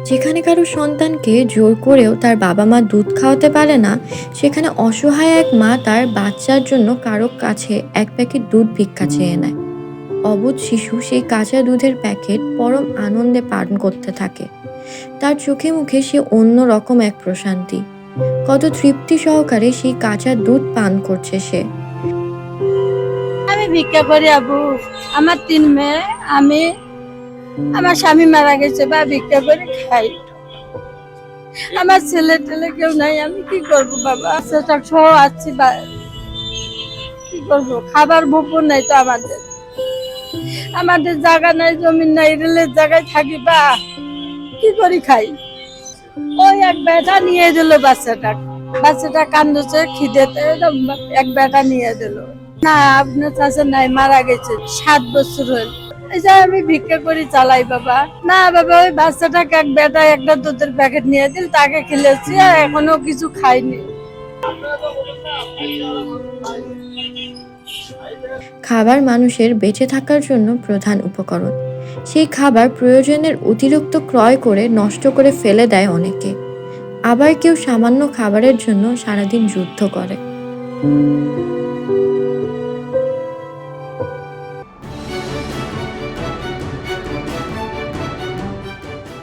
যেখানে কারো সন্তানকে জোর করেও তার বাবা মা দুধ খাওয়াতে পারে না, সেখানে অসহায় এক মা তার বাচ্চার জন্য কারো কাছে এক প্যাকেট দুধ ভিক্ষা চেয়ে নেয়। অবুঝ শিশু সেই কাঁচা দুধের প্যাকেট পরম আনন্দে পান করতে থাকে। তার চোখে মুখে সে অন্য রকম এক প্রশান্তি। কত তৃপ্তি সহকারে সেই কাঁচা দুধ পান করছে সে। আমি ভিক্ষা করি আবু। আমার ৩ মেয়ে, আমি, আমার স্বামী মারা গেছে, বা ভিক্ষা করে খাই। আমার ছেলে টেলে কেউ নাই, আমি কি করব বাবা? সেটা সহ আছি, কি করব? খাবার ভোপন নাই তো আমাদের। আমাদের জায়গা নাই, জমি নাই, রেলের জায়গায় থাকি, বা কি করি খাই? ওই এক বেটা নিয়ে দিল বাচ্চাটা। বাচ্চাটা কান্দছে খিদেতে, এক বেটা নিয়ে দিল। না, আপনার চাচা নাই, মারা গেছে, 7 বছর হল। এই যে আমি ভিক্ষা করি চালাই বাবা। না বাবা, ওই বাচ্চাটাকে এক বেটা একটা দুধের প্যাকেট নিয়ে দিল, তাকে খেলেছি, আর এখনো কিছু খাইনি। খাবার মানুষের বেঁচে থাকার জন্য প্রধান উপকরণ। সেই খাবার প্রয়োজনের অতিরিক্ত ক্রয় করে নষ্ট করে ফেলে দেয় অনেকে। আবার কেউ সামান্য খাবারের জন্য সারাদিন যুদ্ধ করে।